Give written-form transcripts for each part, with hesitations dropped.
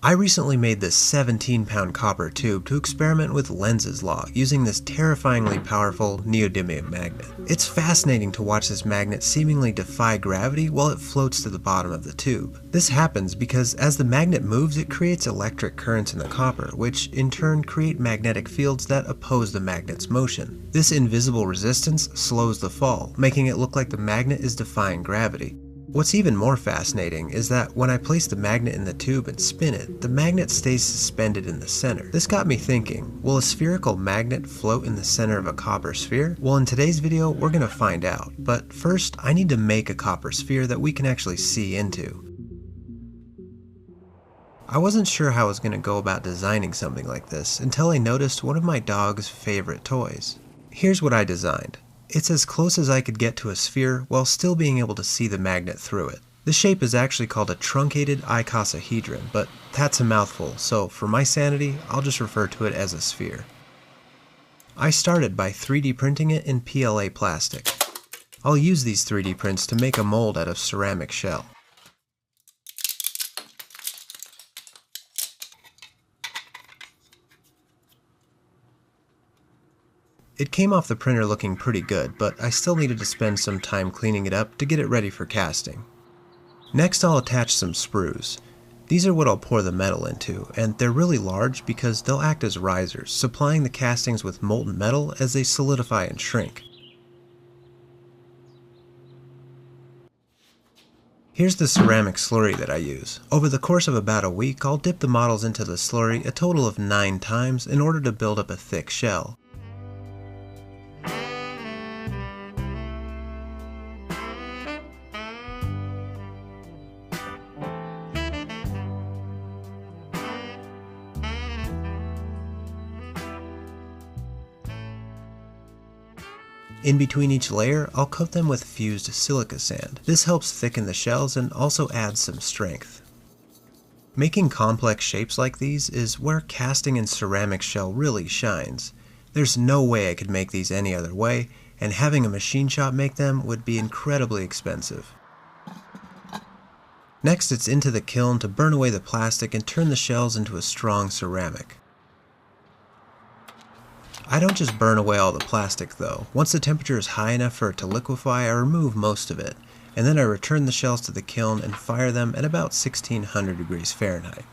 I recently made this 17-pound copper tube to experiment with Lenz's law using this terrifyingly powerful neodymium magnet. It's fascinating to watch this magnet seemingly defy gravity while it floats to the bottom of the tube. This happens because as the magnet moves, it creates electric currents in the copper, which in turn create magnetic fields that oppose the magnet's motion. This invisible resistance slows the fall, making it look like the magnet is defying gravity. What's even more fascinating is that when I place the magnet in the tube and spin it, the magnet stays suspended in the center. This got me thinking, will a spherical magnet float in the center of a copper sphere? Well, in today's video, we're going to find out. But first, I need to make a copper sphere that we can actually see into. I wasn't sure how I was going to go about designing something like this until I noticed one of my dog's favorite toys. Here's what I designed. It's as close as I could get to a sphere while still being able to see the magnet through it. The shape is actually called a truncated icosahedron, but that's a mouthful, so for my sanity, I'll just refer to it as a sphere. I started by 3D printing it in PLA plastic. I'll use these 3D prints to make a mold out of ceramic shell. It came off the printer looking pretty good, but I still needed to spend some time cleaning it up to get it ready for casting. Next, I'll attach some sprues. These are what I'll pour the metal into, and they're really large because they'll act as risers, supplying the castings with molten metal as they solidify and shrink. Here's the ceramic slurry that I use. Over the course of about a week, I'll dip the models into the slurry a total of 9 times in order to build up a thick shell. In between each layer, I'll coat them with fused silica sand. This helps thicken the shells and also adds some strength. Making complex shapes like these is where casting in ceramic shell really shines. There's no way I could make these any other way, and having a machine shop make them would be incredibly expensive. Next, it's into the kiln to burn away the plastic and turn the shells into a strong ceramic. I don't just burn away all the plastic though. Once the temperature is high enough for it to liquefy, I remove most of it, and then I return the shells to the kiln and fire them at about 1600 degrees Fahrenheit.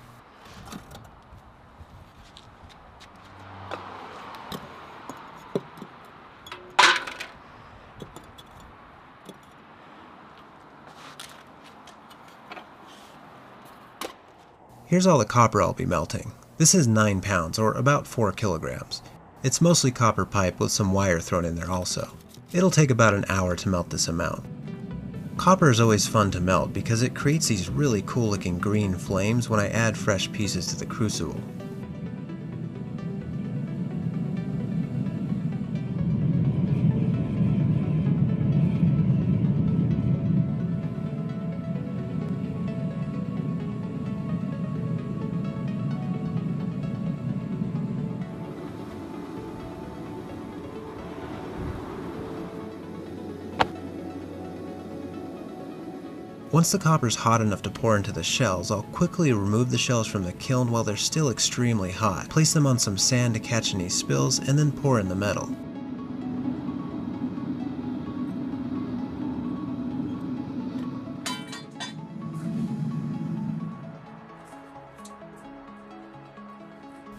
Here's all the copper I'll be melting. This is 9 pounds, or about 4 kilograms. It's mostly copper pipe with some wire thrown in there also. It'll take about an hour to melt this amount. Copper is always fun to melt because it creates these really cool looking green flames when I add fresh pieces to the crucible. Once the copper's hot enough to pour into the shells, I'll quickly remove the shells from the kiln while they're still extremely hot, place them on some sand to catch any spills, and then pour in the metal.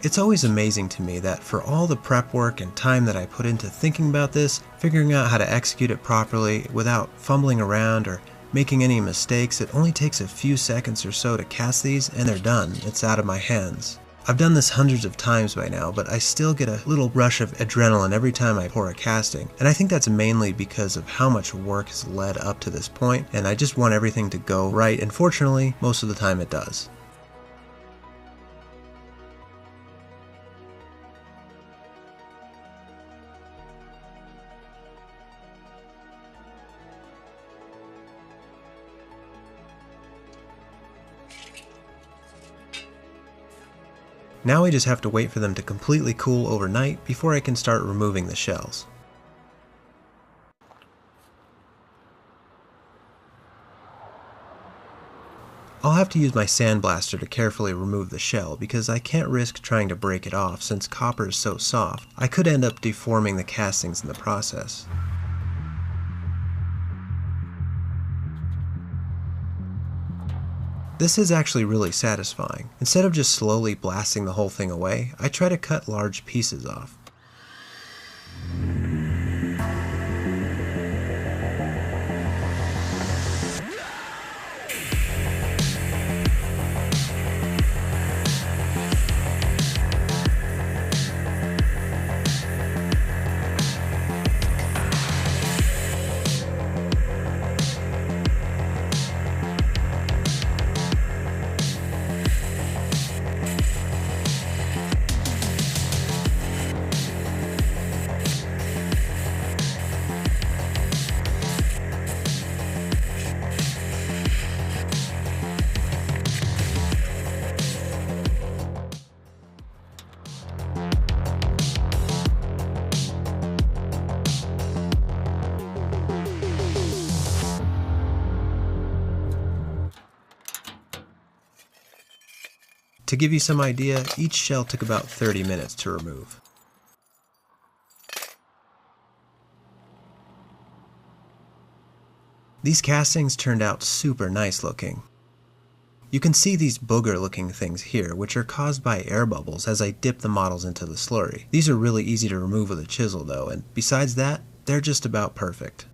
It's always amazing to me that for all the prep work and time that I put into thinking about this, figuring out how to execute it properly without fumbling around or making any mistakes, it only takes a few seconds or so to cast these and they're done. It's out of my hands. I've done this hundreds of times by now, but I still get a little rush of adrenaline every time I pour a casting, and I think that's mainly because of how much work has led up to this point, and I just want everything to go right, and fortunately, most of the time it does. Now I just have to wait for them to completely cool overnight before I can start removing the shells. I'll have to use my sandblaster to carefully remove the shell because I can't risk trying to break it off since copper is so soft. I could end up deforming the castings in the process. This is actually really satisfying. Instead of just slowly blasting the whole thing away, I try to cut large pieces off. To give you some idea, each shell took about 30 minutes to remove. These castings turned out super nice looking. You can see these booger looking things here, which are caused by air bubbles as I dip the models into the slurry. These are really easy to remove with a chisel though, and besides that, they're just about perfect.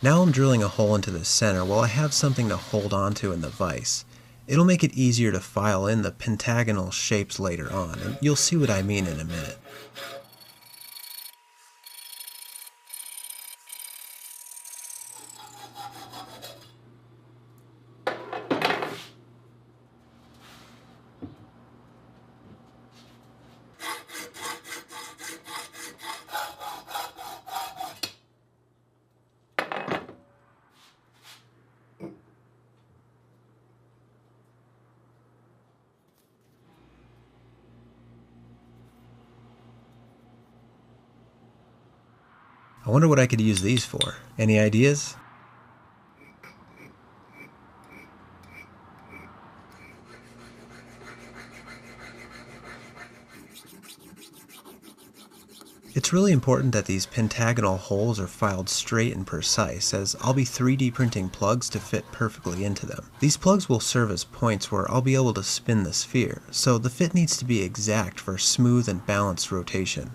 Now I'm drilling a hole into the center while I have something to hold onto in the vise. It'll make it easier to file in the pentagonal shapes later on, and you'll see what I mean in a minute. I wonder what I could use these for. Any ideas? It's really important that these pentagonal holes are filed straight and precise, as I'll be 3D printing plugs to fit perfectly into them. These plugs will serve as points where I'll be able to spin the sphere, so the fit needs to be exact for smooth and balanced rotation.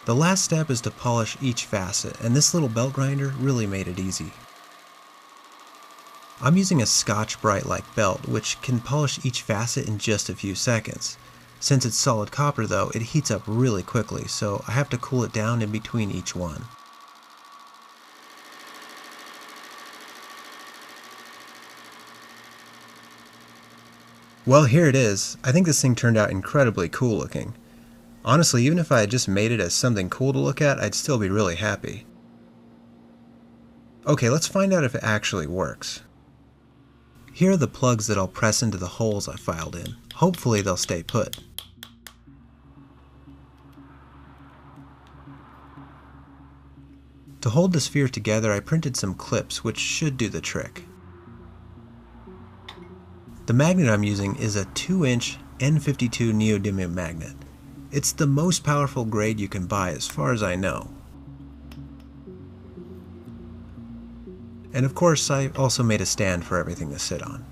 The last step is to polish each facet, and this little belt grinder really made it easy. I'm using a Scotch-Brite-like belt, which can polish each facet in just a few seconds. Since it's solid copper though, it heats up really quickly, so I have to cool it down in between each one. Well, here it is. I think this thing turned out incredibly cool looking. Honestly, even if I had just made it as something cool to look at, I'd still be really happy. Okay, let's find out if it actually works. Here are the plugs that I'll press into the holes I filed in. Hopefully they'll stay put. To hold the sphere together, I printed some clips, which should do the trick. The magnet I'm using is a 2-inch N52 neodymium magnet. It's the most powerful grade you can buy as far as I know. And of course, I also made a stand for everything to sit on.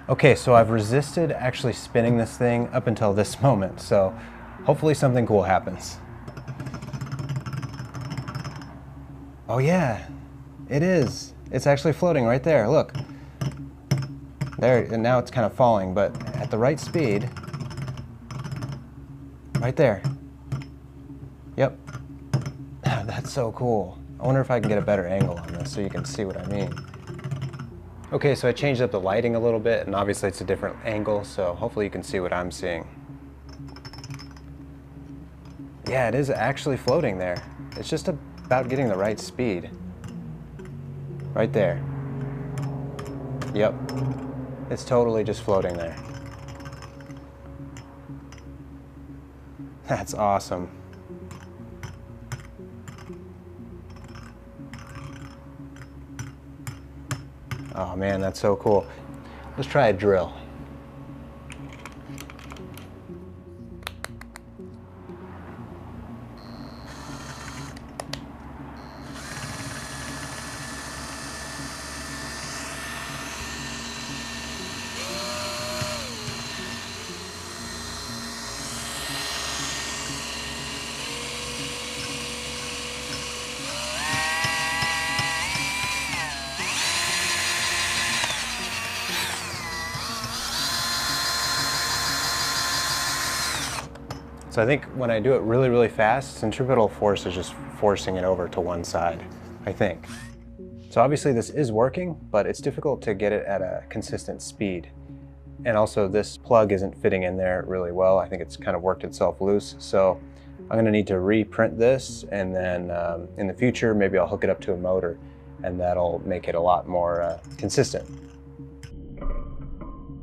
Okay, so I've resisted actually spinning this thing up until this moment, so hopefully something cool happens. Oh yeah, it is. It's actually floating right there, look. There, and now it's kind of falling, but at the right speed, right there. Yep, that's so cool. I wonder if I can get a better angle on this so you can see what I mean. Okay, so I changed up the lighting a little bit, and obviously it's a different angle, so hopefully you can see what I'm seeing. Yeah, it is actually floating there. It's just about getting the right speed. Right there. Yep. It's totally just floating there. That's awesome. Oh man, that's so cool. Let's try a drill. So I think when I do it really, really fast, centripetal force is just forcing it over to one side, I think. So obviously this is working, but it's difficult to get it at a consistent speed. And also this plug isn't fitting in there really well. I think it's kind of worked itself loose. So I'm gonna need to reprint this, and then in the future, maybe I'll hook it up to a motor, and that'll make it a lot more consistent.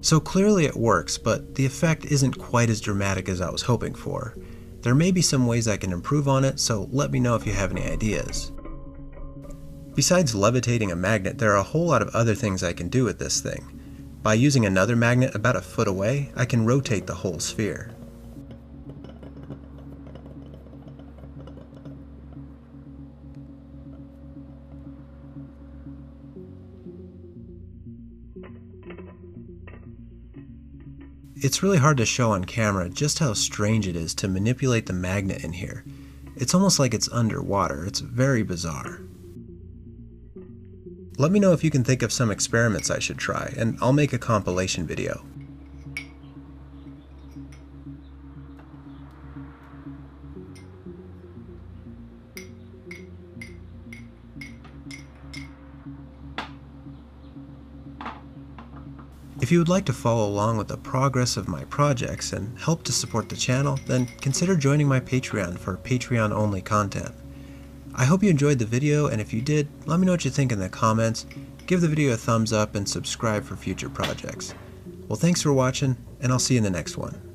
So clearly it works, but the effect isn't quite as dramatic as I was hoping for. There may be some ways I can improve on it, so let me know if you have any ideas. Besides levitating a magnet, there are a whole lot of other things I can do with this thing. By using another magnet about a foot away, I can rotate the whole sphere. It's really hard to show on camera just how strange it is to manipulate the magnet in here. It's almost like it's underwater. It's very bizarre. Let me know if you can think of some experiments I should try, and I'll make a compilation video. If you would like to follow along with the progress of my projects and help to support the channel, then consider joining my Patreon for Patreon-only content. I hope you enjoyed the video, and if you did, let me know what you think in the comments, give the video a thumbs up, and subscribe for future projects. Well, thanks for watching, and I'll see you in the next one.